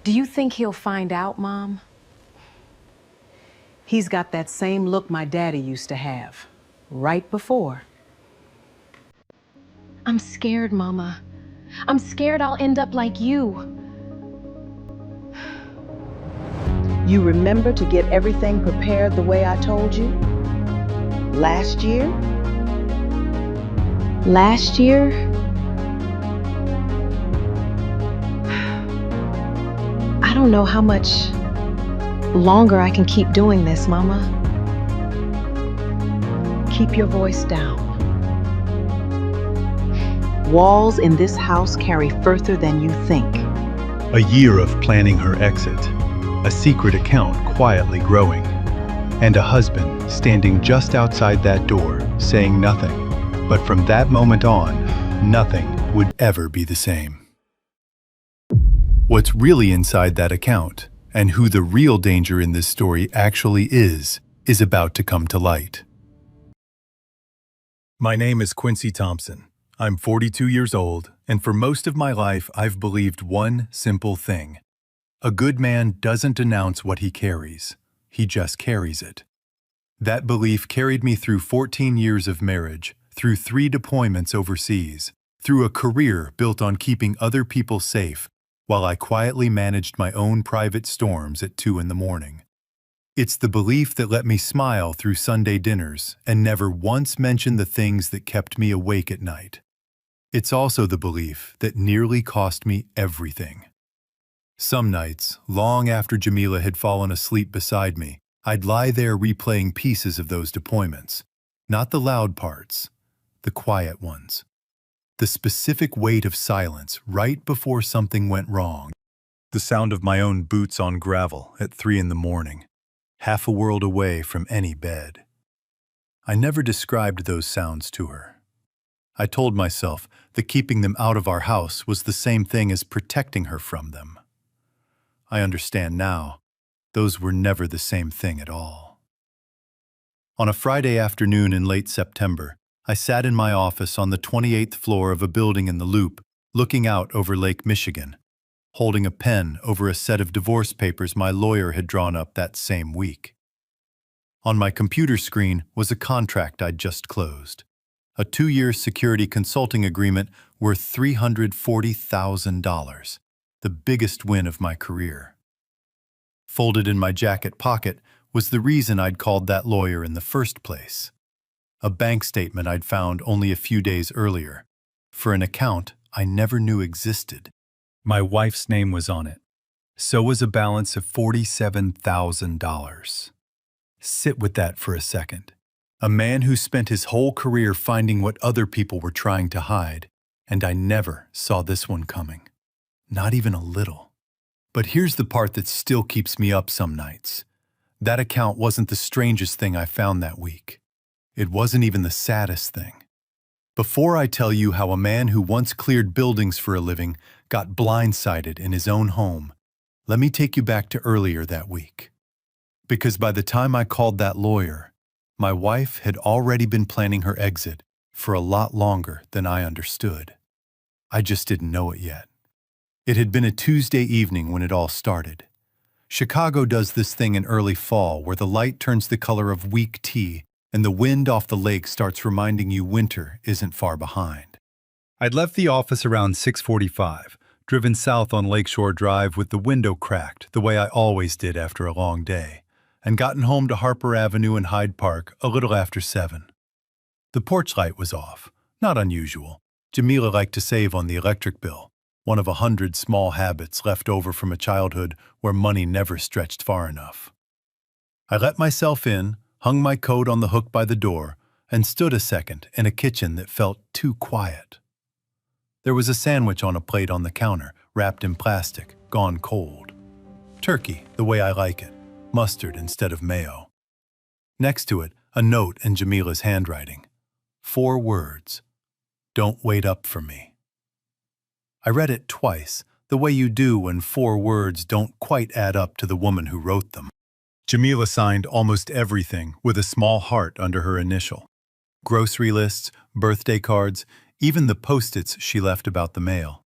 Do you think he'll find out, Mom? He's got that same look my daddy used to have, right before. I'm scared, Mama. I'm scared I'll end up like you. You remember to get everything prepared the way I told you? Last year? Last year? I don't know how much longer I can keep doing this, Mama. Keep your voice down. Walls in this house carry further than you think. A year of planning her exit, a secret account quietly growing, and a husband standing just outside that door saying nothing. But from that moment on, nothing would ever be the same. What's really inside that account, and who the real danger in this story actually is about to come to light. My name is Quincy Thompson. I'm 42 years old, and for most of my life I've believed one simple thing. A good man doesn't announce what he carries, he just carries it. That belief carried me through 14 years of marriage, through 3 deployments overseas, through a career built on keeping other people safe, while I quietly managed my own private storms at 2 in the morning. It's the belief that let me smile through Sunday dinners and never once mention the things that kept me awake at night. It's also the belief that nearly cost me everything. Some nights, long after Jamila had fallen asleep beside me, I'd lie there replaying pieces of those deployments. Not the loud parts, the quiet ones. The specific weight of silence right before something went wrong. The sound of my own boots on gravel at 3 in the morning, half a world away from any bed. I never described those sounds to her. I told myself that keeping them out of our house was the same thing as protecting her from them. I understand now, those were never the same thing at all. On a Friday afternoon in late September, I sat in my office on the 28th floor of a building in the Loop, looking out over Lake Michigan, holding a pen over a set of divorce papers my lawyer had drawn up that same week. On my computer screen was a contract I'd just closed, a 2-year security consulting agreement worth $340,000, the biggest win of my career. Folded in my jacket pocket was the reason I'd called that lawyer in the first place. A bank statement I'd found only a few days earlier, for an account I never knew existed. My wife's name was on it. So was a balance of $47,000. Sit with that for a second. A man who spent his whole career finding what other people were trying to hide, and I never saw this one coming. Not even a little. But here's the part that still keeps me up some nights. That account wasn't the strangest thing I found that week. It wasn't even the saddest thing. Before I tell you how a man who once cleared buildings for a living got blindsided in his own home, let me take you back to earlier that week. Because by the time I called that lawyer, my wife had already been planning her exit for a lot longer than I understood. I just didn't know it yet. It had been a Tuesday evening when it all started. Chicago does this thing in early fall where the light turns the color of weak tea and the wind off the lake starts reminding you winter isn't far behind. I'd left the office around 6:45, driven south on Lakeshore Drive with the window cracked the way I always did after a long day, and gotten home to Harper Avenue and Hyde Park a little after 7. The porch light was off, not unusual. Jamila liked to save on the electric bill, one of 100 small habits left over from a childhood where money never stretched far enough. I let myself in, hung my coat on the hook by the door, and stood a second in a kitchen that felt too quiet. There was a sandwich on a plate on the counter, wrapped in plastic, gone cold. Turkey, the way I like it, mustard instead of mayo. Next to it, a note in Jamila's handwriting. 4 words. Don't wait up for me. I read it twice, the way you do when 4 words don't quite add up to the woman who wrote them. Jamila signed almost everything with a small heart under her initial. Grocery lists, birthday cards, even the Post-its she left about the mail.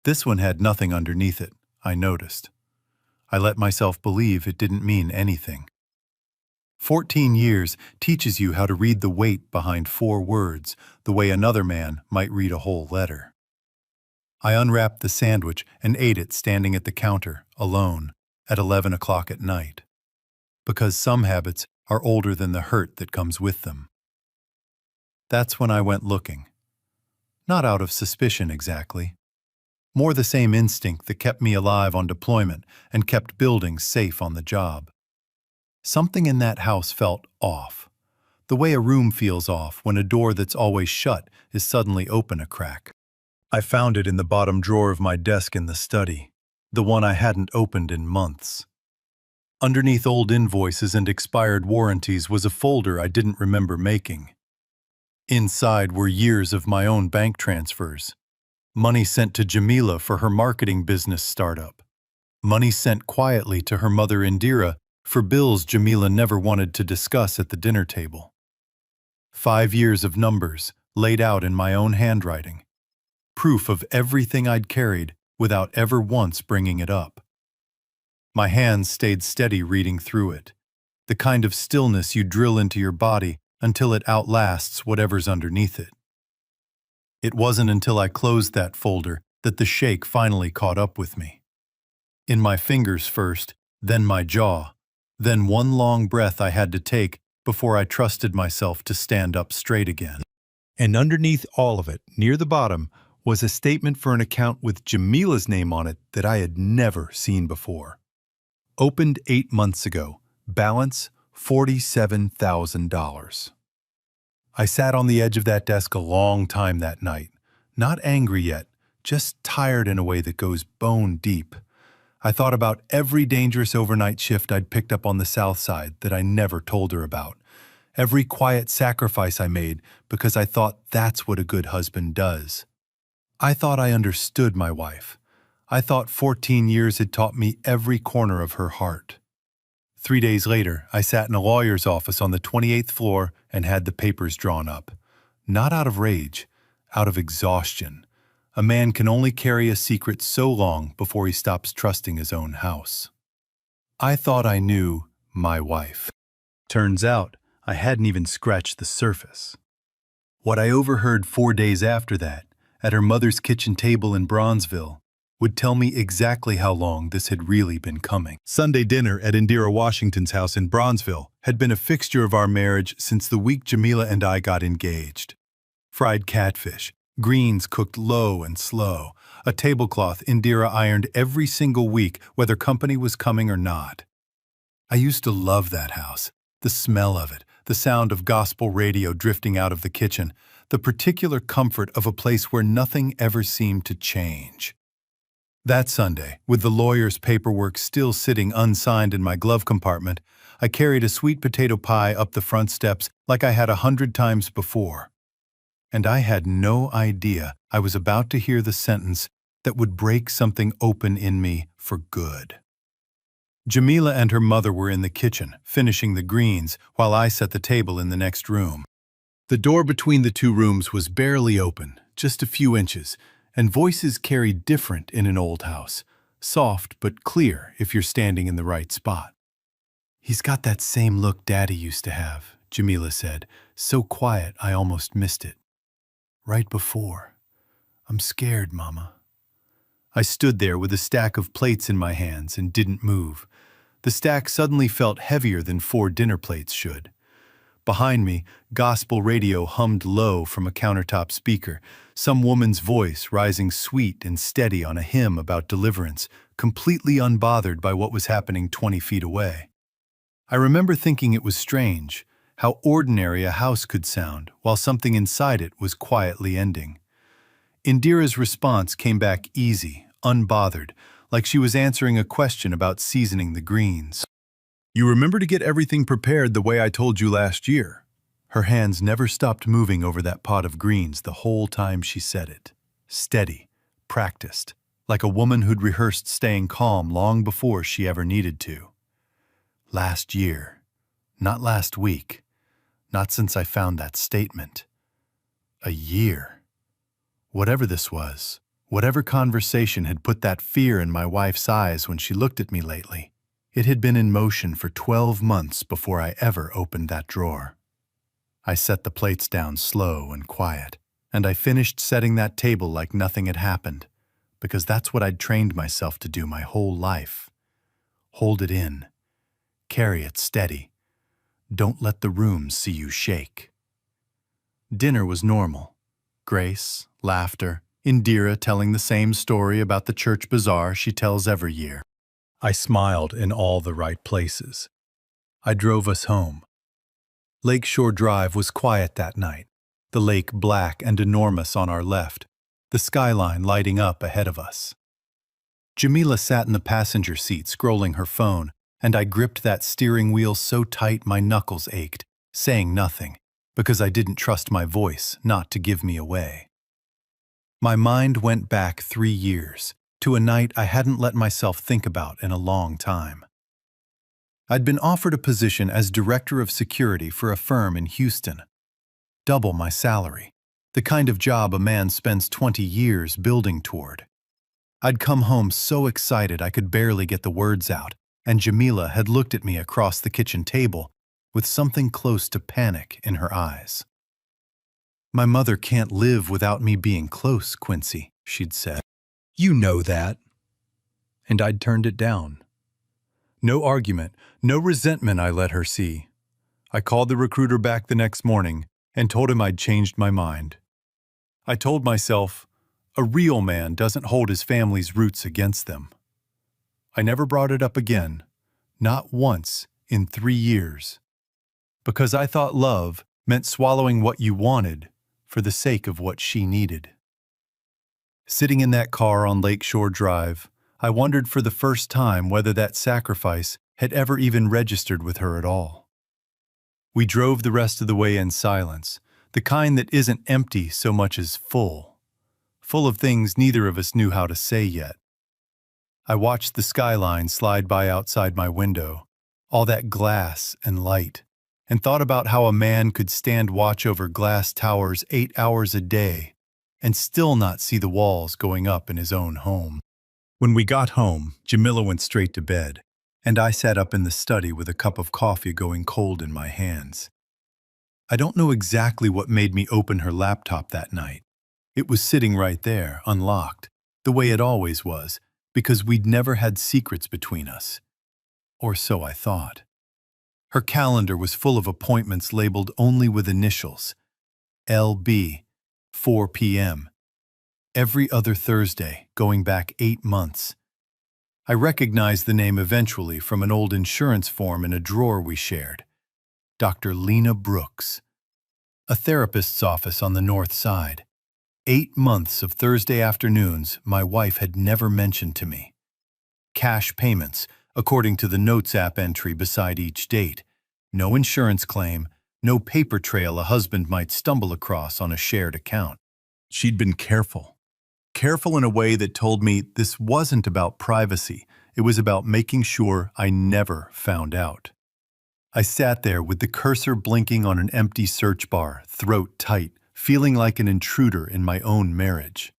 This one had nothing underneath it, I noticed. I let myself believe it didn't mean anything. 14 years teaches you how to read the weight behind 4 words the way another man might read a whole letter. I unwrapped the sandwich and ate it standing at the counter, alone, at 11 o'clock at night. Because some habits are older than the hurt that comes with them. That's when I went looking. Not out of suspicion exactly. More the same instinct that kept me alive on deployment and kept buildings safe on the job. Something in that house felt off. The way a room feels off when a door that's always shut is suddenly open a crack. I found it in the bottom drawer of my desk in the study, the one I hadn't opened in months. Underneath old invoices and expired warranties was a folder I didn't remember making. Inside were years of my own bank transfers. Money sent to Jamila for her marketing business startup. Money sent quietly to her mother Indira for bills Jamila never wanted to discuss at the dinner table. 5 years of numbers laid out in my own handwriting. Proof of everything I'd carried without ever once bringing it up. My hands stayed steady reading through it, the kind of stillness you drill into your body until it outlasts whatever's underneath it. It wasn't until I closed that folder that the shake finally caught up with me. In my fingers first, then my jaw, then one long breath I had to take before I trusted myself to stand up straight again. And underneath all of it, near the bottom, was a statement for an account with Jamila's name on it that I had never seen before. Opened 8 months ago. Balance $47,000. I sat on the edge of that desk a long time that night, not angry yet, just tired in a way that goes bone deep. I thought about every dangerous overnight shift I'd picked up on the South Side that I never told her about, every quiet sacrifice I made because I thought that's what a good husband does. I thought I understood my wife. I thought 14 years had taught me every corner of her heart. 3 days later, I sat in a lawyer's office on the 28th floor and had the papers drawn up. Not out of rage, out of exhaustion. A man can only carry a secret so long before he stops trusting his own house. I thought I knew my wife. Turns out, I hadn't even scratched the surface. What I overheard 4 days after that, at her mother's kitchen table in Bronzeville, would tell me exactly how long this had really been coming. Sunday dinner at Indira Washington's house in Bronzeville had been a fixture of our marriage since the week Jamila and I got engaged. Fried catfish, greens cooked low and slow, a tablecloth Indira ironed every single week whether company was coming or not. I used to love that house, the smell of it, the sound of gospel radio drifting out of the kitchen, the particular comfort of a place where nothing ever seemed to change. That Sunday, with the lawyer's paperwork still sitting unsigned in my glove compartment, I carried a sweet potato pie up the front steps like I had 100 times before. And I had no idea I was about to hear the sentence that would break something open in me for good. Jamila and her mother were in the kitchen, finishing the greens, while I set the table in the next room. The door between the two rooms was barely open, just a few inches, and voices carried different in an old house, soft but clear if you're standing in the right spot. "He's got that same look Daddy used to have," Jamila said, so quiet I almost missed it. "Right before. I'm scared, Mama." I stood there with a stack of plates in my hands and didn't move. The stack suddenly felt heavier than 4 dinner plates should. Behind me, gospel radio hummed low from a countertop speaker, some woman's voice rising sweet and steady on a hymn about deliverance, completely unbothered by what was happening 20 feet away. I remember thinking it was strange, how ordinary a house could sound while something inside it was quietly ending. Indira's response came back easy, unbothered, like she was answering a question about seasoning the greens. "You remember to get everything prepared the way I told you last year." Her hands never stopped moving over that pot of greens the whole time she said it. Steady, practiced, like a woman who'd rehearsed staying calm long before she ever needed to. Last year, not last week, not since I found that statement. A year. Whatever this was Whatever conversation had put that fear in my wife's eyes when she looked at me lately, it had been in motion for 12 months before I ever opened that drawer. I set the plates down slow and quiet, and I finished setting that table like nothing had happened, because that's what I'd trained myself to do my whole life. Hold it in. Carry it steady. Don't let the room see you shake. Dinner was normal. Grace, laughter, Indira telling the same story about the church bazaar she tells every year. I smiled in all the right places. I drove us home. Lakeshore Drive was quiet that night, the lake black and enormous on our left, the skyline lighting up ahead of us. Jamila sat in the passenger seat scrolling her phone, and I gripped that steering wheel so tight my knuckles ached, saying nothing, because I didn't trust my voice not to give me away. My mind went back 3 years, to a night I hadn't let myself think about in a long time. I'd been offered a position as director of security for a firm in Houston. Double my salary, the kind of job a man spends 20 years building toward. I'd come home so excited I could barely get the words out, and Jamila had looked at me across the kitchen table with something close to panic in her eyes. "My mother can't live without me being close, Quincy," she'd said. "You know that." And I'd turned it down. No argument, no resentment I let her see. I called the recruiter back the next morning and told him I'd changed my mind. I told myself, a real man doesn't hold his family's roots against them. I never brought it up again, not once in 3 years, because I thought love meant swallowing what you wanted for the sake of what she needed. Sitting in that car on Lakeshore Drive, I wondered for the first time whether that sacrifice had ever even registered with her at all. We drove the rest of the way in silence, the kind that isn't empty so much as full of things neither of us knew how to say yet. I watched the skyline slide by outside my window, all that glass and light, and thought about how a man could stand watch over glass towers 8 hours a day and still not see the walls going up in his own home. When we got home, Jamila went straight to bed, and I sat up in the study with a cup of coffee going cold in my hands. I don't know exactly what made me open her laptop that night. It was sitting right there, unlocked, the way it always was, because we'd never had secrets between us. Or so I thought. Her calendar was full of appointments labeled only with initials. LB, 4 p.m. Every other Thursday, going back 8 months. I recognized the name eventually from an old insurance form in a drawer we shared. Dr. Lena Brooks. A therapist's office on the north side. 8 months of Thursday afternoons my wife had never mentioned to me. Cash payments, according to the Notes app entry beside each date. No insurance claim, no paper trail a husband might stumble across on a shared account. She'd been careful. Careful in a way that told me this wasn't about privacy. It was about making sure I never found out. I sat there with the cursor blinking on an empty search bar, throat tight, feeling like an intruder in my own marriage.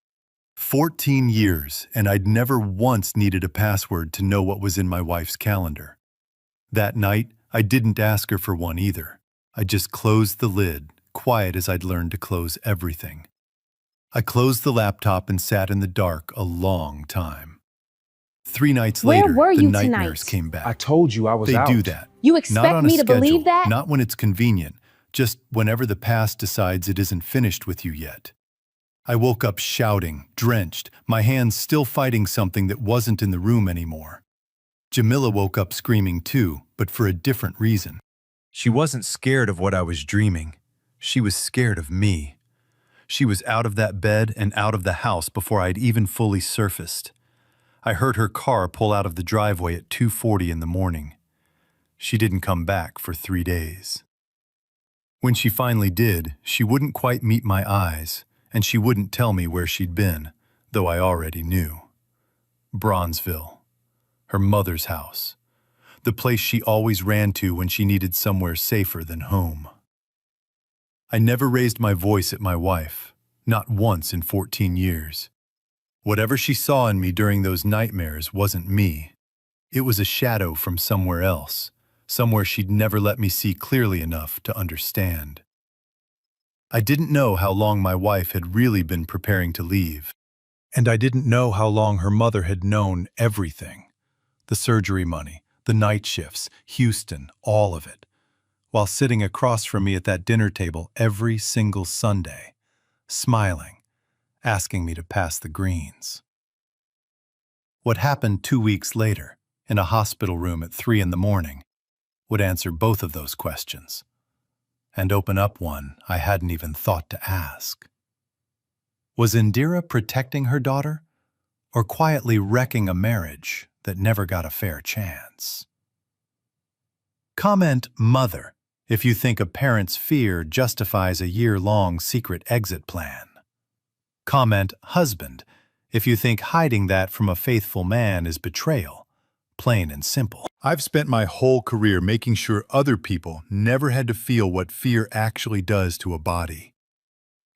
14 years, and I'd never once needed a password to know what was in my wife's calendar. That night, I didn't ask her for one either. I just closed the lid, quiet as I'd learned to close everything. I closed the laptop and sat in the dark a long time. 3 nights Where later, were the you nightmares tonight? came back. I told you I was They out. do that. You Not expect on a me to schedule, believe that? not when it's convenient, just whenever the past decides it isn't finished with you yet. I woke up shouting, drenched, my hands still fighting something that wasn't in the room anymore. Jamila woke up screaming too, but for a different reason. She wasn't scared of what I was dreaming. She was scared of me. She was out of that bed and out of the house before I'd even fully surfaced. I heard her car pull out of the driveway at 2:40 in the morning. She didn't come back for 3 days. When she finally did, she wouldn't quite meet my eyes, and she wouldn't tell me where she'd been, though I already knew. Bronzeville, her mother's house, the place she always ran to when she needed somewhere safer than home. I never raised my voice at my wife, not once in 14 years. Whatever she saw in me during those nightmares wasn't me. It was a shadow from somewhere else, somewhere she'd never let me see clearly enough to understand. I didn't know how long my wife had really been preparing to leave. And I didn't know how long her mother had known everything. The surgery money, the night shifts, Houston, all of it. While sitting across from me at that dinner table every single Sunday, smiling, asking me to pass the greens. What happened 2 weeks later, in a hospital room at 3 in the morning, would answer both of those questions, and open up one I hadn't even thought to ask. Was Indira protecting her daughter, or quietly wrecking a marriage that never got a fair chance? Comment mother if you think a parent's fear justifies a year-long secret exit plan. Comment husband if you think hiding that from a faithful man is betrayal, plain and simple. I've spent my whole career making sure other people never had to feel what fear actually does to a body.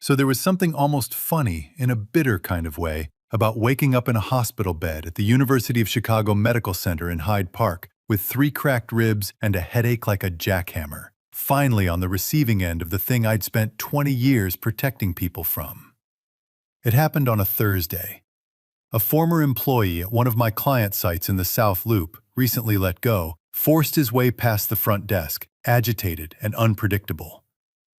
So there was something almost funny, in a bitter kind of way, about waking up in a hospital bed at the University of Chicago Medical Center in Hyde Park with 3 cracked ribs and a headache like a jackhammer, finally on the receiving end of the thing I'd spent 20 years protecting people from. It happened on a Thursday. A former employee at one of my client sites in the South Loop, recently let go, forced his way past the front desk, agitated and unpredictable.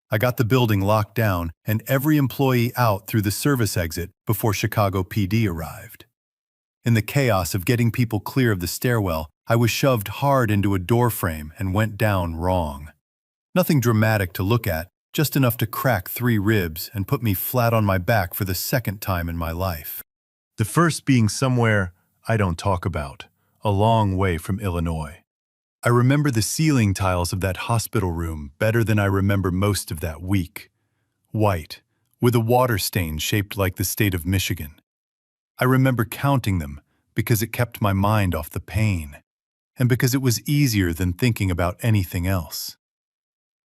I got the building locked down and every employee out through the service exit before Chicago PD arrived. In the chaos of getting people clear of the stairwell, I was shoved hard into a door frame and went down wrong. Nothing dramatic to look at, just enough to crack 3 ribs and put me flat on my back for the second time in my life. The first being somewhere I don't talk about, a long way from Illinois. I remember the ceiling tiles of that hospital room better than I remember most of that week. White, with a water stain shaped like the state of Michigan. I remember counting them because it kept my mind off the pain, and because it was easier than thinking about anything else.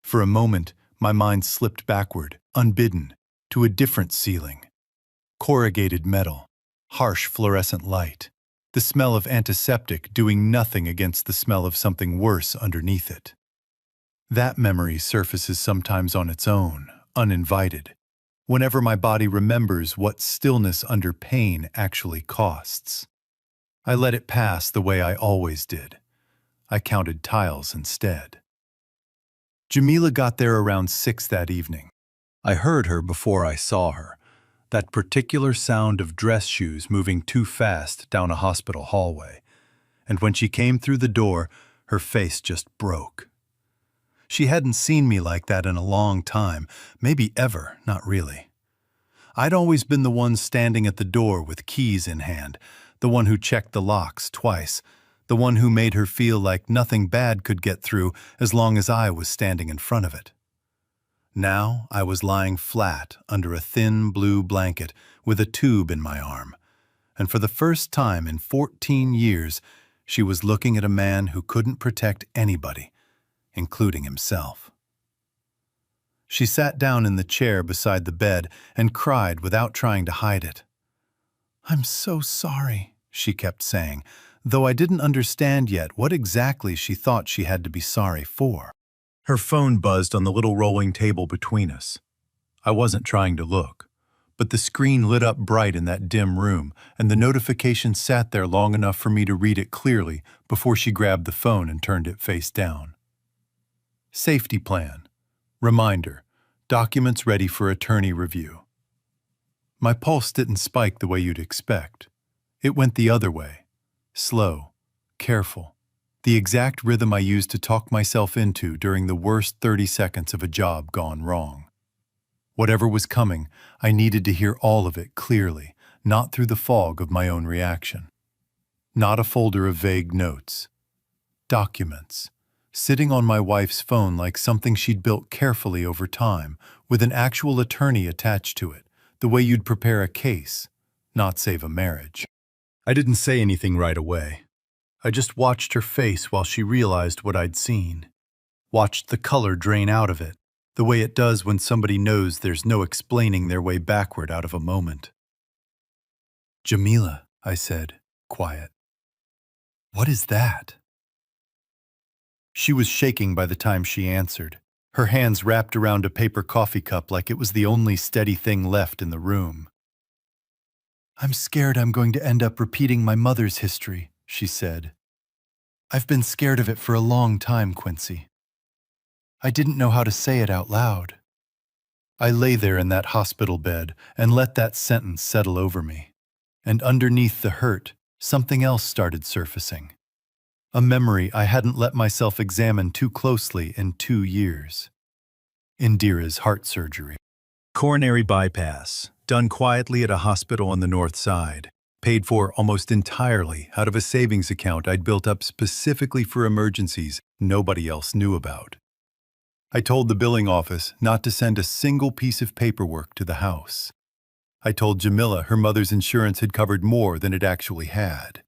For a moment, my mind slipped backward, unbidden, to a different ceiling. Corrugated metal, harsh fluorescent light, the smell of antiseptic doing nothing against the smell of something worse underneath it. That memory surfaces sometimes on its own, uninvited, whenever my body remembers what stillness under pain actually costs. I let it pass the way I always did. I counted tiles instead. Jamila got there around 6 that evening. I heard her before I saw her. That particular sound of dress shoes moving too fast down a hospital hallway. And when she came through the door, her face just broke. She hadn't seen me like that in a long time, maybe ever, not really. I'd always been the one standing at the door with keys in hand, the one who checked the locks twice, the one who made her feel like nothing bad could get through as long as I was standing in front of it. Now I was lying flat under a thin blue blanket with a tube in my arm, and for the first time in 14 years, she was looking at a man who couldn't protect anybody, including himself. She sat down in the chair beside the bed and cried without trying to hide it. "I'm so sorry," she kept saying, though I didn't understand yet what exactly she thought she had to be sorry for. Her phone buzzed on the little rolling table between us. I wasn't trying to look, but the screen lit up bright in that dim room, and the notification sat there long enough for me to read it clearly before she grabbed the phone and turned it face down. Safety plan. Reminder. Documents ready for attorney review. My pulse didn't spike the way you'd expect. It went the other way. Slow, careful. The exact rhythm I used to talk myself into during the worst 30 seconds of a job gone wrong. Whatever was coming, I needed to hear all of it clearly, not through the fog of my own reaction. Not a folder of vague notes. Documents, sitting on my wife's phone like something she'd built carefully over time, with an actual attorney attached to it, the way you'd prepare a case, not save a marriage. I didn't say anything right away. I just watched her face while she realized what I'd seen. Watched the color drain out of it, the way it does when somebody knows there's no explaining their way backward out of a moment. Jamila, I said, quiet. What is that? She was shaking by the time she answered, her hands wrapped around a paper coffee cup like it was the only steady thing left in the room. I'm scared I'm going to end up repeating my mother's history, she said. I've been scared of it for a long time, Quincy. I didn't know how to say it out loud. I lay there in that hospital bed and let that sentence settle over me. And underneath the hurt, something else started surfacing. A memory I hadn't let myself examine too closely in 2 years. Indira's heart surgery. Coronary bypass, done quietly at a hospital on the north side, paid for almost entirely out of a savings account I'd built up specifically for emergencies nobody else knew about. I told the billing office not to send a single piece of paperwork to the house. I told Jamila her mother's insurance had covered more than it actually had.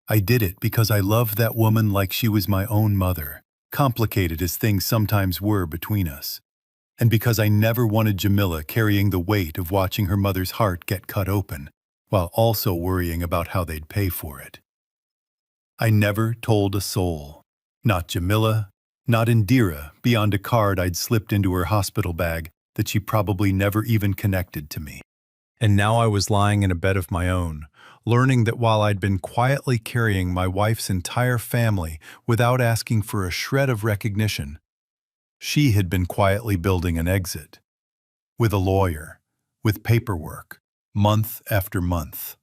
I did it because I loved that woman like she was my own mother, complicated as things sometimes were between us. And because I never wanted Jamila carrying the weight of watching her mother's heart get cut open, while also worrying about how they'd pay for it. I never told a soul. Not Jamila, not Indira, beyond a card I'd slipped into her hospital bag that she probably never even connected to me. And now I was lying in a bed of my own, learning that while I'd been quietly carrying my wife's entire family without asking for a shred of recognition, she had been quietly building an exit. With a lawyer, with paperwork, month after month.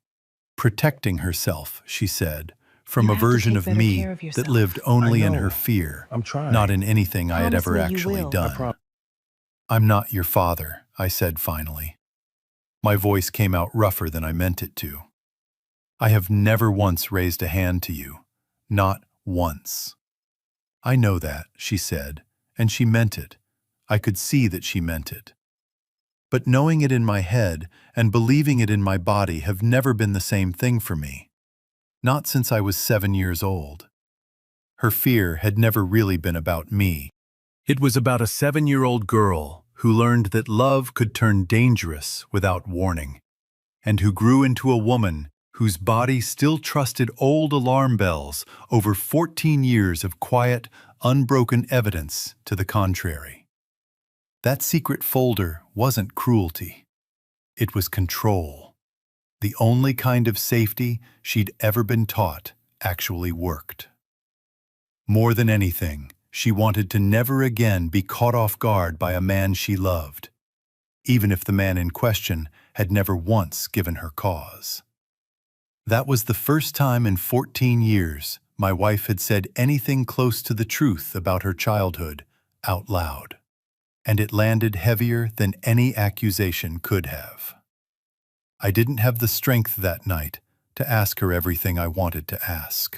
Protecting herself, she said, from You a have to version take of better me care of that yourself. lived only in know. her fear, I'm trying. not in anything I had ever Promise me you actually will. done. I'm not your father, I said finally. My voice came out rougher than I meant it to. I have never once raised a hand to you. Not once. I know that, she said, and she meant it. I could see that she meant it. But knowing it in my head and believing it in my body have never been the same thing for me. Not since I was 7 years old. Her fear had never really been about me. It was about a 7-year-old girl who learned that love could turn dangerous without warning, and who grew into a woman whose body still trusted old alarm bells over 14 years of quiet, unbroken evidence to the contrary. That secret folder wasn't cruelty. It was control. The only kind of safety she'd ever been taught actually worked. More than anything, she wanted to never again be caught off guard by a man she loved, even if the man in question had never once given her cause. That was the first time in 14 years my wife had said anything close to the truth about her childhood out loud, and it landed heavier than any accusation could have. I didn't have the strength that night to ask her everything I wanted to ask.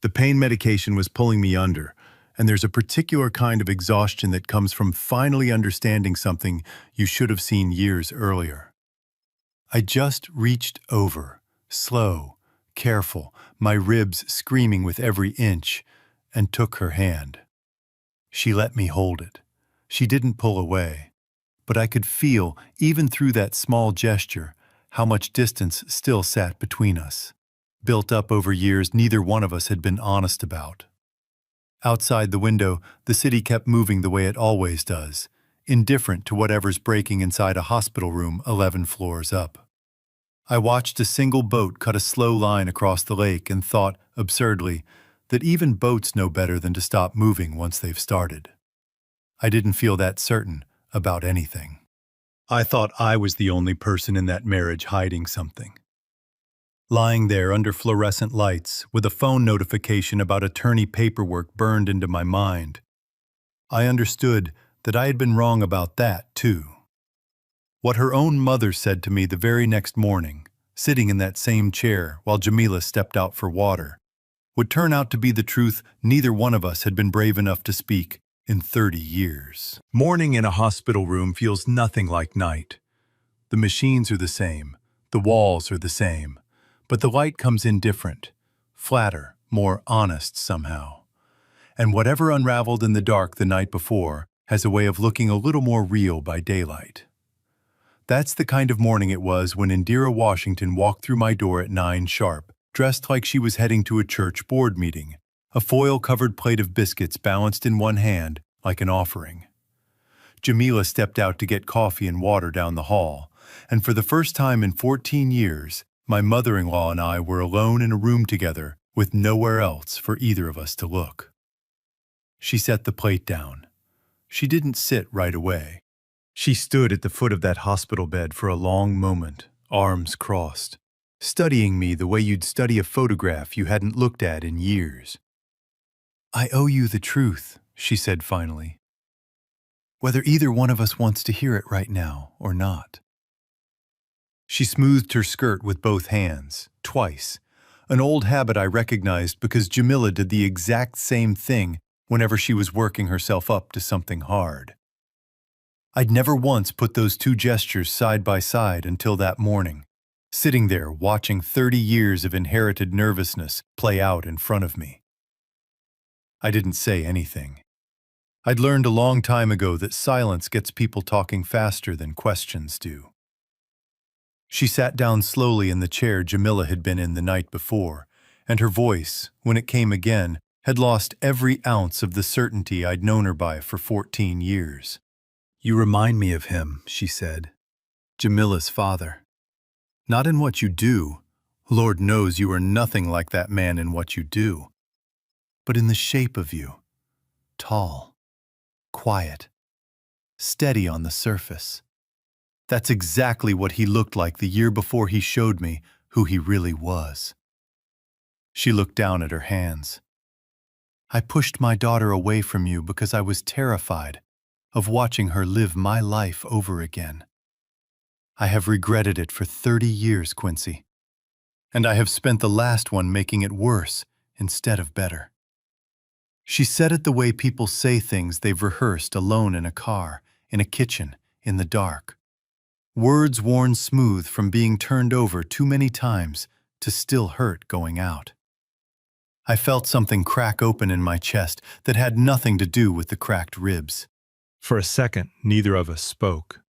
The pain medication was pulling me under, and there's a particular kind of exhaustion that comes from finally understanding something you should have seen years earlier. I just reached over, slow, careful, my ribs screaming with every inch, and took her hand. She let me hold it. She didn't pull away, but I could feel, even through that small gesture, how much distance still sat between us, built up over years neither one of us had been honest about. Outside the window, the city kept moving the way it always does, indifferent to whatever's breaking inside a hospital room 11 floors up. I watched a single boat cut a slow line across the lake and thought, absurdly, that even boats know better than to stop moving once they've started. I didn't feel that certain about anything. I thought I was the only person in that marriage hiding something. Lying there under fluorescent lights with a phone notification about attorney paperwork burned into my mind, I understood that I had been wrong about that, too. What her own mother said to me the very next morning, sitting in that same chair while Jamila stepped out for water, would turn out to be the truth neither one of us had been brave enough to speak in 30 years. Morning in a hospital room feels nothing like night. The machines are the same, the walls are the same, but the light comes in different, flatter, more honest somehow. And whatever unraveled in the dark the night before has a way of looking a little more real by daylight. That's the kind of morning it was when Indira Washington walked through my door at 9 sharp, dressed like she was heading to a church board meeting, a foil-covered plate of biscuits balanced in one hand like an offering. Jamila stepped out to get coffee and water down the hall, and for the first time in 14 years, my mother-in-law and I were alone in a room together with nowhere else for either of us to look. She set the plate down. She didn't sit right away. She stood at the foot of that hospital bed for a long moment, arms crossed, studying me the way you'd study a photograph you hadn't looked at in years. "I owe you the truth," she said finally, "whether either one of us wants to hear it right now or not." She smoothed her skirt with both hands, twice, an old habit I recognized because Jamila did the exact same thing whenever she was working herself up to something hard. I'd never once put those two gestures side by side until that morning, sitting there watching 30 years of inherited nervousness play out in front of me. I didn't say anything. I'd learned a long time ago that silence gets people talking faster than questions do. She sat down slowly in the chair Jamila had been in the night before, and her voice, when it came again, had lost every ounce of the certainty I'd known her by for 14 years. "You remind me of him," she said. "Jamila's father. Not in what you do. Lord knows you are nothing like that man in what you do. But in the shape of you. Tall. Quiet. Steady on the surface. That's exactly what he looked like the year before he showed me who he really was." She looked down at her hands. "I pushed my daughter away from you because I was terrified of watching her live my life over again. I have regretted it for 30 years, Quincy. And I have spent the last one making it worse instead of better." She said it the way people say things they've rehearsed alone in a car, in a kitchen, in the dark. Words worn smooth from being turned over too many times to still hurt going out. I felt something crack open in my chest that had nothing to do with the cracked ribs. For a second, neither of us spoke.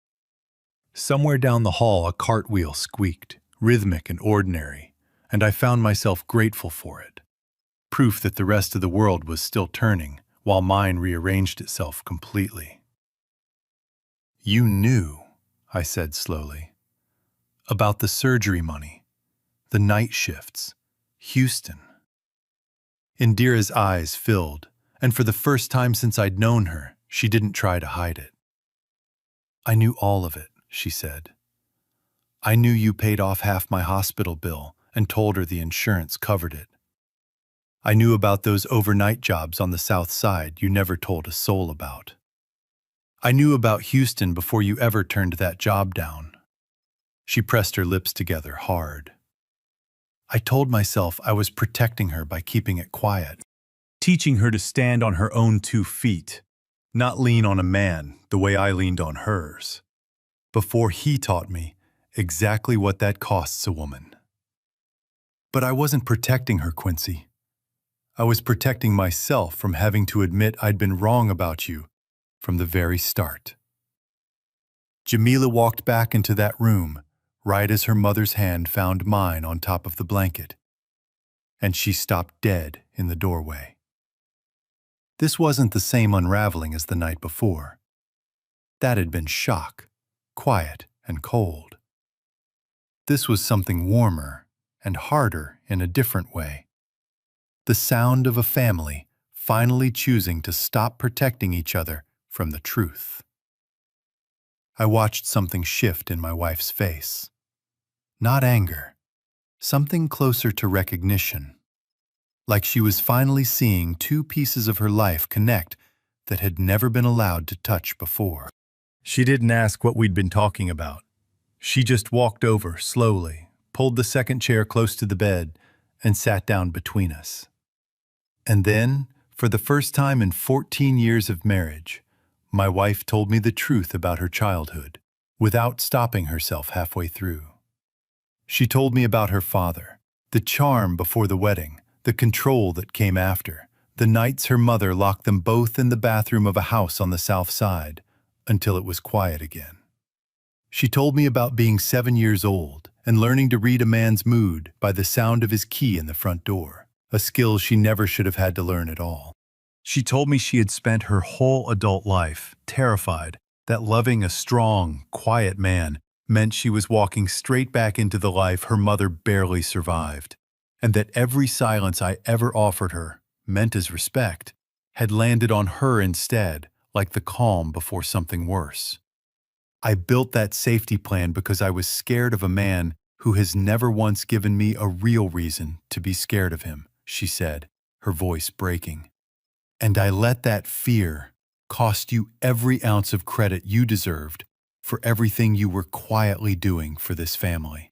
Somewhere down the hall, a cartwheel squeaked, rhythmic and ordinary, and I found myself grateful for it. Proof that the rest of the world was still turning, while mine rearranged itself completely. "You knew," I said slowly, "about the surgery money, the night shifts, Houston." Indira's eyes filled, and for the first time since I'd known her, she didn't try to hide it. "I knew all of it," she said. "I knew you paid off half my hospital bill and told her the insurance covered it. I knew about those overnight jobs on the South Side you never told a soul about. I knew about Houston before you ever turned that job down." She pressed her lips together hard. "I told myself I was protecting her by keeping it quiet, teaching her to stand on her own 2 feet, not lean on a man the way I leaned on hers, before he taught me exactly what that costs a woman. But I wasn't protecting her, Quincy. I was protecting myself from having to admit I'd been wrong about you from the very start." Jamila walked back into that room right as her mother's hand found mine on top of the blanket, and she stopped dead in the doorway. This wasn't the same unraveling as the night before. That had been shock, quiet and cold. This was something warmer and harder in a different way. The sound of a family finally choosing to stop protecting each other from the truth. I watched something shift in my wife's face. Not anger, something closer to recognition. Like she was finally seeing 2 pieces of her life connect that had never been allowed to touch before. She didn't ask what we'd been talking about. She just walked over slowly, pulled the second chair close to the bed, and sat down between us. And then, for the first time in 14 years of marriage, my wife told me the truth about her childhood, without stopping herself halfway through. She told me about her father, the charm before the wedding, the control that came after, the nights her mother locked them both in the bathroom of a house on the South Side, until it was quiet again. She told me about being 7 years old and learning to read a man's mood by the sound of his key in the front door, a skill she never should have had to learn at all. She told me she had spent her whole adult life terrified that loving a strong, quiet man meant she was walking straight back into the life her mother barely survived, and that every silence I ever offered her, meant as respect, had landed on her instead, like the calm before something worse. I built that safety plan because I was scared of a man who has never once given me a real reason to be scared of him, she said, her voice breaking. And I let that fear cost you every ounce of credit you deserved for everything you were quietly doing for this family.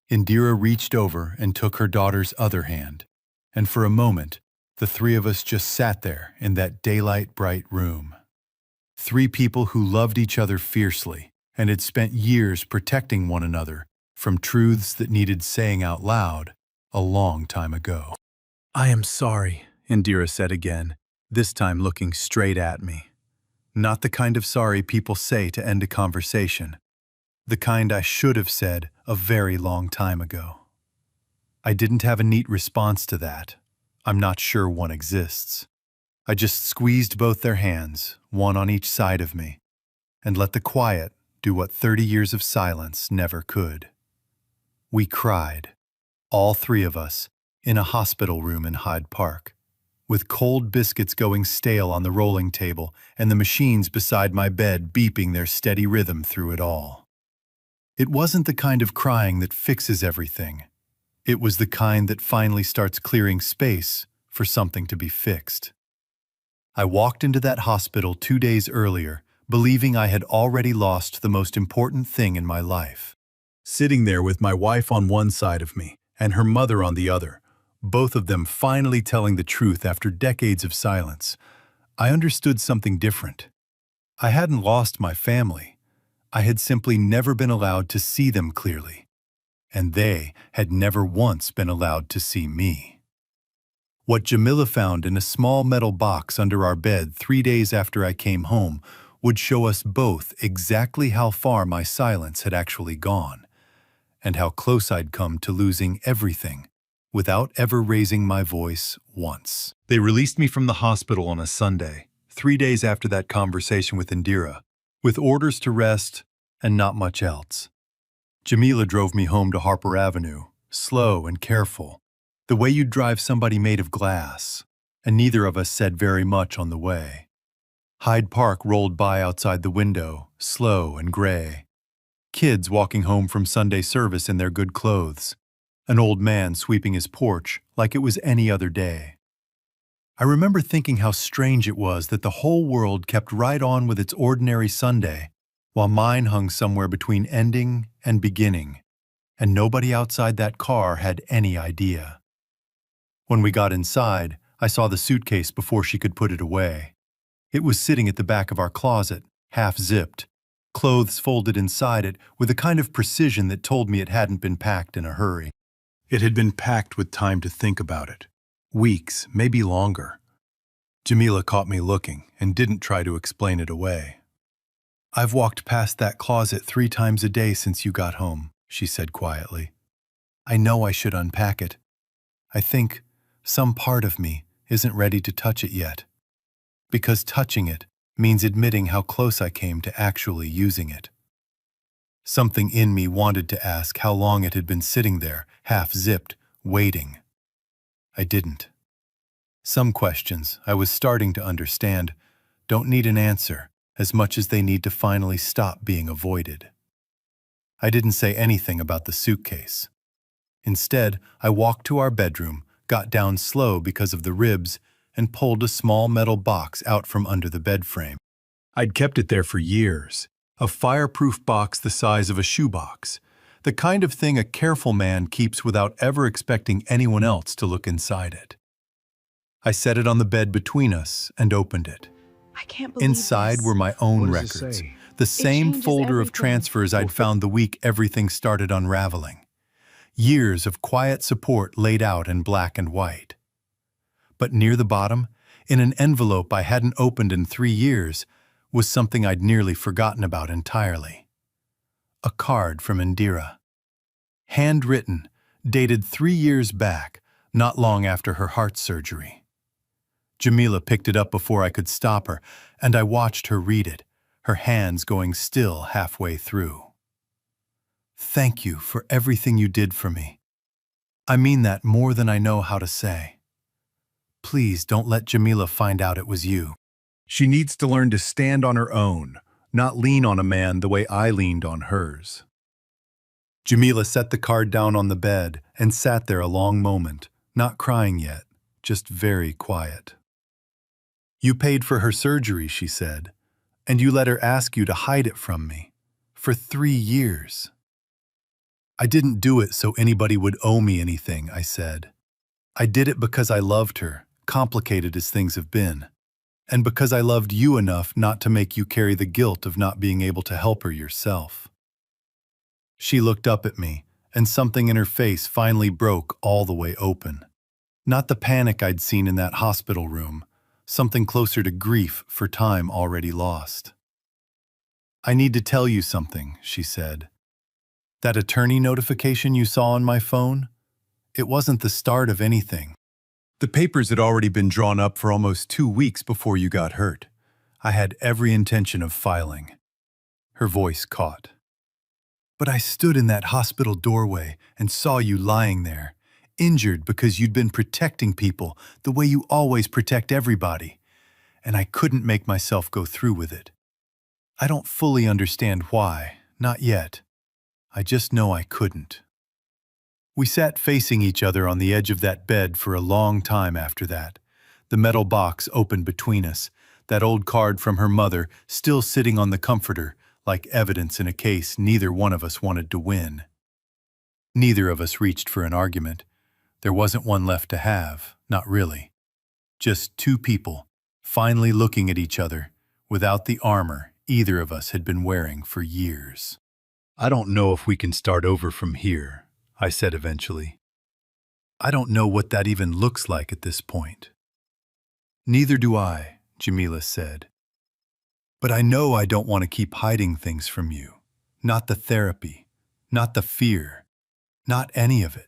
Indira reached over and took her daughter's other hand, and for a moment, the three of us just sat there in that daylight-bright room. Three people who loved each other fiercely and had spent years protecting one another from truths that needed saying out loud a long time ago. "I am sorry," Indira said again, this time looking straight at me. Not the kind of sorry people say to end a conversation. The kind I should have said a very long time ago. I didn't have a neat response to that. I'm not sure one exists. I just squeezed both their hands, one on each side of me, and let the quiet do what 30 years of silence never could. We cried, all three of us, in a hospital room in Hyde Park, with cold biscuits going stale on the rolling table and the machines beside my bed beeping their steady rhythm through it all. It wasn't the kind of crying that fixes everything. It was the kind that finally starts clearing space for something to be fixed. I walked into that hospital 2 days earlier, believing I had already lost the most important thing in my life. Sitting there with my wife on one side of me and her mother on the other, both of them finally telling the truth after decades of silence, I understood something different. I hadn't lost my family. I had simply never been allowed to see them clearly, and they had never once been allowed to see me. What Jamila found in a small metal box under our bed 3 days after I came home would show us both exactly how far my silence had actually gone, and how close I'd come to losing everything without ever raising my voice once. They released me from the hospital on a Sunday, 3 days after that conversation with Indira, with orders to rest and not much else. Jamila drove me home to Harper Avenue, slow and careful, the way you'd drive somebody made of glass, and neither of us said very much on the way. Hyde Park rolled by outside the window, slow and gray. Kids walking home from Sunday service in their good clothes. An old man sweeping his porch like it was any other day. I remember thinking how strange it was that the whole world kept right on with its ordinary Sunday, while mine hung somewhere between ending and beginning, and nobody outside that car had any idea. When we got inside, I saw the suitcase before she could put it away. It was sitting at the back of our closet, half-zipped, clothes folded inside it with a kind of precision that told me it hadn't been packed in a hurry. It had been packed with time to think about it. Weeks, maybe longer. Jamila caught me looking and didn't try to explain it away. "I've walked past that closet 3 times a day since you got home," she said quietly. "I know I should unpack it. I think some part of me isn't ready to touch it yet. Because touching it means admitting how close I came to actually using it." Something in me wanted to ask how long it had been sitting there, half-zipped, waiting. I didn't. Some questions I was starting to understand don't need an answer as much as they need to finally stop being avoided. I didn't say anything about the suitcase. Instead, I walked to our bedroom, got down slow because of the ribs, and pulled a small metal box out from under the bed frame. I'd kept it there for years, a fireproof box the size of a shoebox, the kind of thing a careful man keeps without ever expecting anyone else to look inside it. I set it on the bed between us and opened it. I can't believe Inside this. were my own What does it records, say? the same changes folder of everything. transfers I'd found the week everything started unraveling. Years of quiet support laid out in black and white. But near the bottom, in an envelope I hadn't opened in 3 years, was something I'd nearly forgotten about entirely. A card from Indira. Handwritten, dated 3 years back, not long after her heart surgery. Jamila picked it up before I could stop her, and I watched her read it, her hands going still halfway through. Thank you for everything you did for me. I mean that more than I know how to say. Please don't let Jamila find out it was you. She needs to learn to stand on her own, not lean on a man the way I leaned on hers. Jamila set the card down on the bed and sat there a long moment, not crying yet, just very quiet. You paid for her surgery, she said, and you let her ask you to hide it from me. For 3 years. I didn't do it so anybody would owe me anything, I said. I did it because I loved her, complicated as things have been, and because I loved you enough not to make you carry the guilt of not being able to help her yourself. She looked up at me, and something in her face finally broke all the way open. Not the panic I'd seen in that hospital room, something closer to grief for time already lost. I need to tell you something, she said. That attorney notification you saw on my phone? It wasn't the start of anything. The papers had already been drawn up for almost 2 weeks before you got hurt. I had every intention of filing. Her voice caught. But I stood in that hospital doorway and saw you lying there, injured because you'd been protecting people the way you always protect everybody, and I couldn't make myself go through with it. I don't fully understand why, not yet. I just know I couldn't. We sat facing each other on the edge of that bed for a long time after that, the metal box open between us, that old card from her mother still sitting on the comforter, like evidence in a case neither one of us wanted to win. Neither of us reached for an argument. There wasn't one left to have, not really. Just 2 people, finally looking at each other, without the armor either of us had been wearing for years. I don't know if we can start over from here, I said eventually. I don't know what that even looks like at this point. Neither do I, Jamila said. But I know I don't want to keep hiding things from you. Not the therapy, not the fear, not any of it.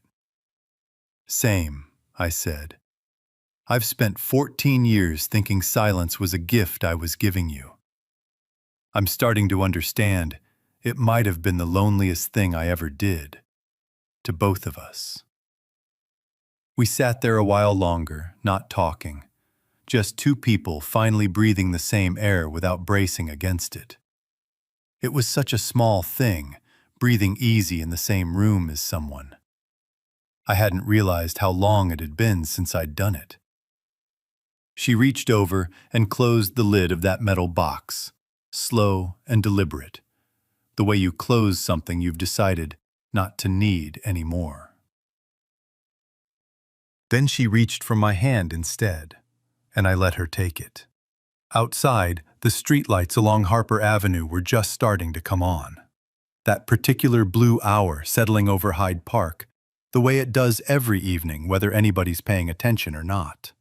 Same, I said. I've spent 14 years thinking silence was a gift I was giving you. I'm starting to understand it might have been the loneliest thing I ever did. To both of us. We sat there a while longer, not talking. Just 2 people finally breathing the same air without bracing against it. It was such a small thing, breathing easy in the same room as someone. I hadn't realized how long it had been since I'd done it. She reached over and closed the lid of that metal box, slow and deliberate, the way you close something you've decided not to need anymore. Then she reached for my hand instead, and I let her take it. Outside, the streetlights along Harper Avenue were just starting to come on. That particular blue hour settling over Hyde Park, the way it does every evening, whether anybody's paying attention or not.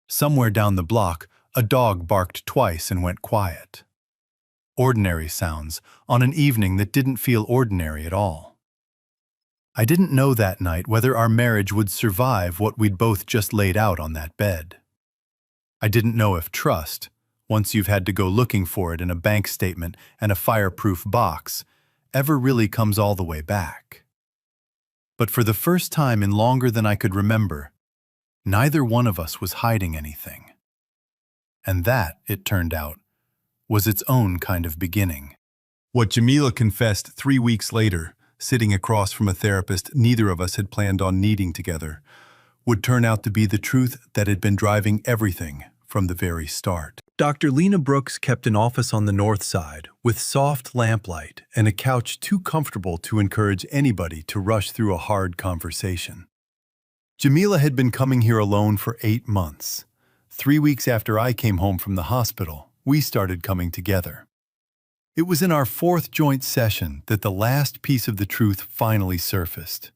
Somewhere down the block, a dog barked twice and went quiet. Ordinary sounds on an evening that didn't feel ordinary at all. I didn't know that night whether our marriage would survive what we'd both just laid out on that bed. I didn't know if trust, once you've had to go looking for it in a bank statement and a fireproof box, ever really comes all the way back. But for the first time in longer than I could remember, neither one of us was hiding anything. And that, it turned out, was its own kind of beginning. What Jamila confessed 3 weeks later, sitting across from a therapist neither of us had planned on needing together, would turn out to be the truth that had been driving everything from the very start. Dr. Lena Brooks kept an office on the north side with soft lamplight and a couch too comfortable to encourage anybody to rush through a hard conversation. Jamila had been coming here alone for 8 months. 3 weeks after I came home from the hospital, we started coming together. It was in our 4th joint session that the last piece of the truth finally surfaced.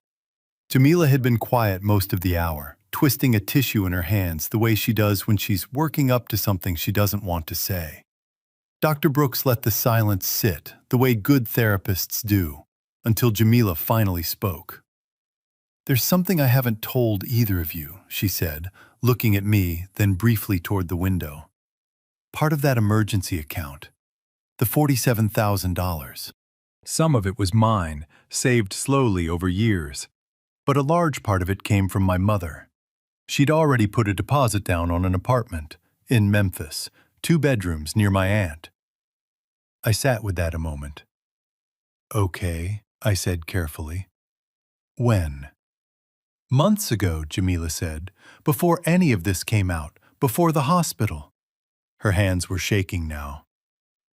Jamila had been quiet most of the hour, twisting a tissue in her hands the way she does when she's working up to something she doesn't want to say. Dr. Brooks let the silence sit, the way good therapists do, until Jamila finally spoke. "There's something I haven't told either of you," she said, looking at me, then briefly toward the window. "Part of that emergency account, the $47,000. Some of it was mine, saved slowly over years, but a large part of it came from my mother. She'd already put a deposit down on an apartment in Memphis, 2 bedrooms near my aunt." I sat with that a moment. "Okay," I said carefully. "When?" "Months ago," Jamila said, "before any of this came out, before the hospital." Her hands were shaking now.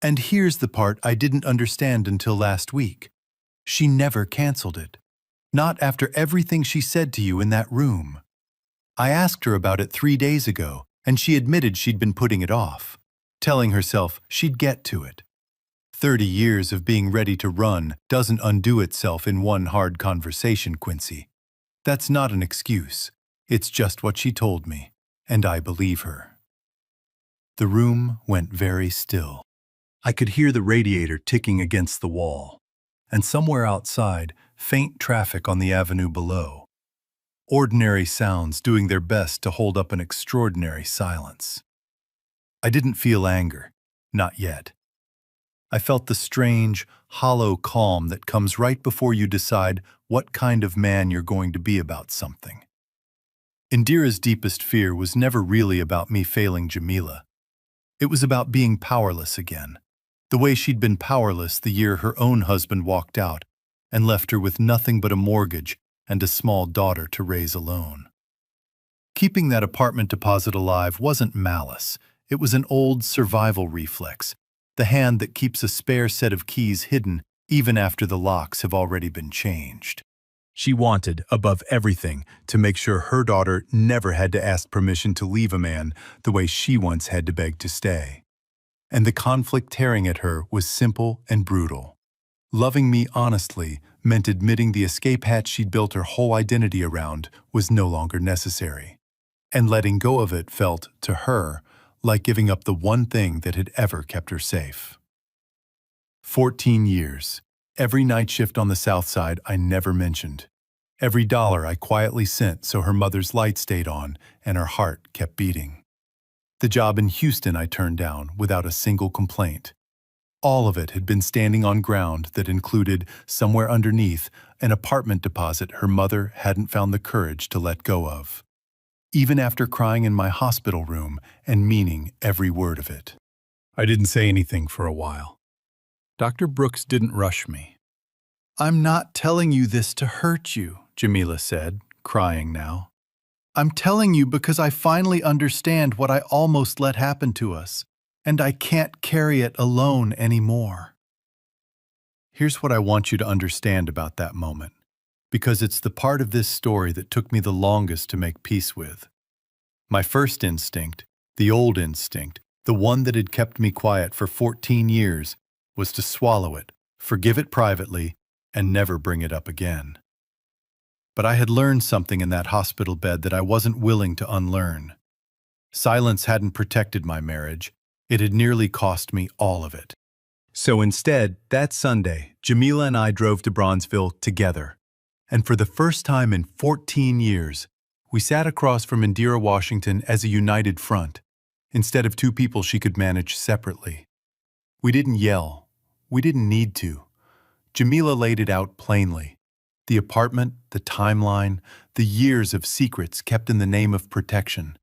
"And here's the part I didn't understand until last week. She never canceled it. Not after everything she said to you in that room. I asked her about it 3 days ago, and she admitted she'd been putting it off, telling herself she'd get to it. 30 years of being ready to run doesn't undo itself in one hard conversation, Quincy. That's not an excuse. It's just what she told me, and I believe her." The room went very still. I could hear the radiator ticking against the wall, and somewhere outside, faint traffic on the avenue below. Ordinary sounds doing their best to hold up an extraordinary silence. I didn't feel anger, not yet. I felt the strange, hollow calm that comes right before you decide what kind of man you're going to be about something. Indira's deepest fear was never really about me failing Jamila. It was about being powerless again, the way she'd been powerless the year her own husband walked out and left her with nothing but a mortgage and a small daughter to raise alone. Keeping that apartment deposit alive wasn't malice. It was an old survival reflex, the hand that keeps a spare set of keys hidden even after the locks have already been changed. She wanted, above everything, to make sure her daughter never had to ask permission to leave a man the way she once had to beg to stay. And the conflict tearing at her was simple and brutal. Loving me honestly meant admitting the escape hatch she'd built her whole identity around was no longer necessary. And letting go of it felt, to her, like giving up the one thing that had ever kept her safe. 14 years. Every night shift on the South Side I never mentioned. Every dollar I quietly sent so her mother's light stayed on and her heart kept beating. The job in Houston I turned down without a single complaint. All of it had been standing on ground that included, somewhere underneath, an apartment deposit her mother hadn't found the courage to let go of. Even after crying in my hospital room and meaning every word of it. I didn't say anything for a while. Dr. Brooks didn't rush me. "I'm not telling you this to hurt you," Jamila said, crying now. "I'm telling you because I finally understand what I almost let happen to us, and I can't carry it alone anymore." Here's what I want you to understand about that moment, because it's the part of this story that took me the longest to make peace with. My first instinct, the old instinct, the one that had kept me quiet for 14 years, was to swallow it, forgive it privately, and never bring it up again. But I had learned something in that hospital bed that I wasn't willing to unlearn. Silence hadn't protected my marriage. It had nearly cost me all of it. So instead, that Sunday, Jamila and I drove to Bronzeville together. And for the first time in 14 years, we sat across from Indira Washington as a united front, instead of two people she could manage separately. We didn't yell. We didn't need to. Jamila laid it out plainly. The apartment, the timeline, the years of secrets kept in the name of protection,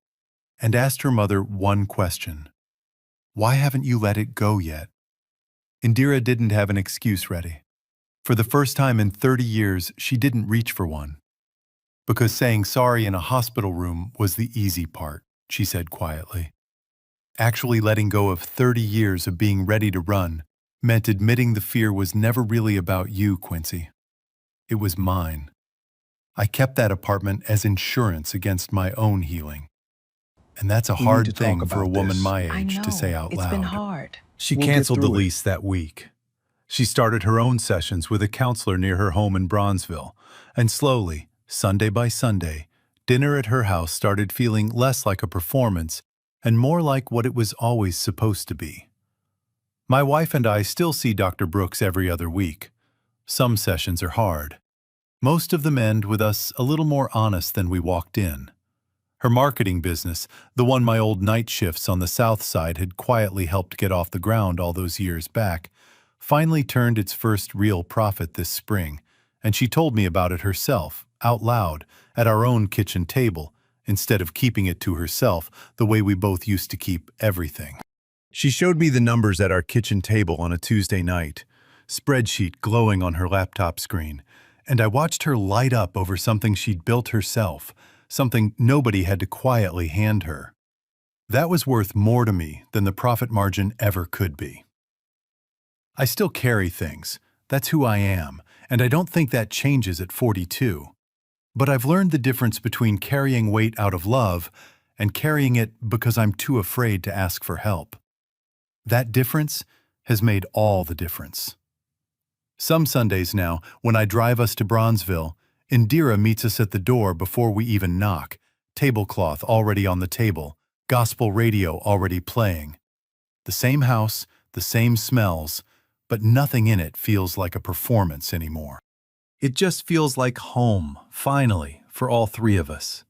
and asked her mother one question. Why haven't you let it go yet? Indira didn't have an excuse ready. For the first time in 30 years, she didn't reach for one. Because saying sorry in a hospital room was the easy part, she said quietly. Actually letting go of 30 years of being ready to run meant admitting the fear was never really about you, Quincy. It was mine. I kept that apartment as insurance against my own healing. And that's a hard thing for a woman my I age know. to say out It's loud. been hard. She We'll get canceled the through it. lease that week. She started her own sessions with a counselor near her home in Bronzeville, and slowly, Sunday by Sunday, dinner at her house started feeling less like a performance and more like what it was always supposed to be. My wife and I still see Dr. Brooks every other week. Some sessions are hard. Most of them end with us a little more honest than we walked in. Her marketing business, the one my old night shifts on the south side had quietly helped get off the ground all those years back, finally turned its first real profit this spring, and she told me about it herself, out loud, at our own kitchen table, instead of keeping it to herself the way we both used to keep everything. She showed me the numbers at our kitchen table on a Tuesday night, spreadsheet glowing on her laptop screen, and I watched her light up over something she'd built herself, something nobody had to quietly hand her. That was worth more to me than the profit margin ever could be. I still carry things. That's who I am, and I don't think that changes at 42. But I've learned the difference between carrying weight out of love and carrying it because I'm too afraid to ask for help. That difference has made all the difference. Some Sundays now, when I drive us to Bronzeville, Indira meets us at the door before we even knock, tablecloth already on the table, gospel radio already playing. The same house, the same smells, but nothing in it feels like a performance anymore. It just feels like home, finally, for all three of us.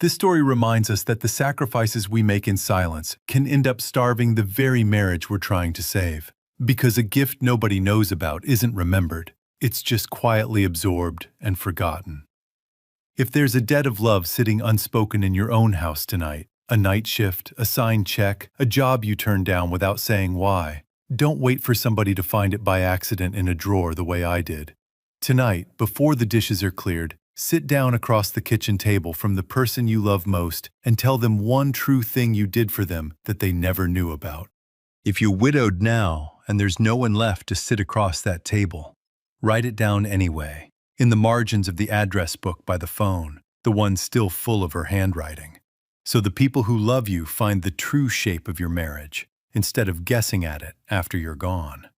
This story reminds us that the sacrifices we make in silence can end up starving the very marriage we're trying to save. Because a gift nobody knows about isn't remembered, it's just quietly absorbed and forgotten. If there's a debt of love sitting unspoken in your own house tonight, a night shift, a signed check, a job you turned down without saying why, don't wait for somebody to find it by accident in a drawer the way I did. Tonight, before the dishes are cleared, sit down across the kitchen table from the person you love most and tell them one true thing you did for them that they never knew about. If you're widowed now and there's no one left to sit across that table, write it down anyway, in the margins of the address book by the phone, the one still full of her handwriting, so the people who love you find the true shape of your marriage instead of guessing at it after you're gone.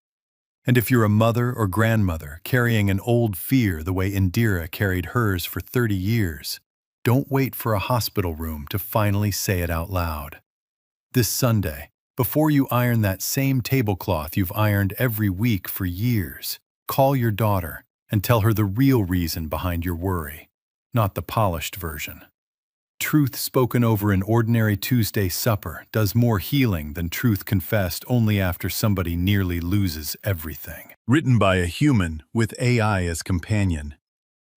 And if you're a mother or grandmother carrying an old fear the way Indira carried hers for 30 years, don't wait for a hospital room to finally say it out loud. This Sunday, before you iron that same tablecloth you've ironed every week for years, call your daughter and tell her the real reason behind your worry, not the polished version. Truth spoken over an ordinary Tuesday supper does more healing than truth confessed only after somebody nearly loses everything. Written by a human with AI as companion,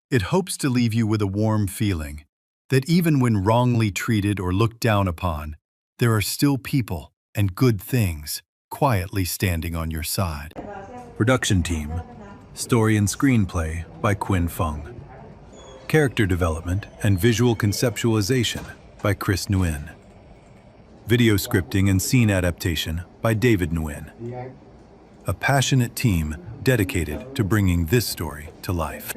it hopes to leave you with a warm feeling that even when wrongly treated or looked down upon, there are still people and good things quietly standing on your side. Production team, story and screenplay by Quinn Fung. Character development and visual conceptualization by Chris Nguyen. Video scripting and scene adaptation by David Nguyen. A passionate team dedicated to bringing this story to life.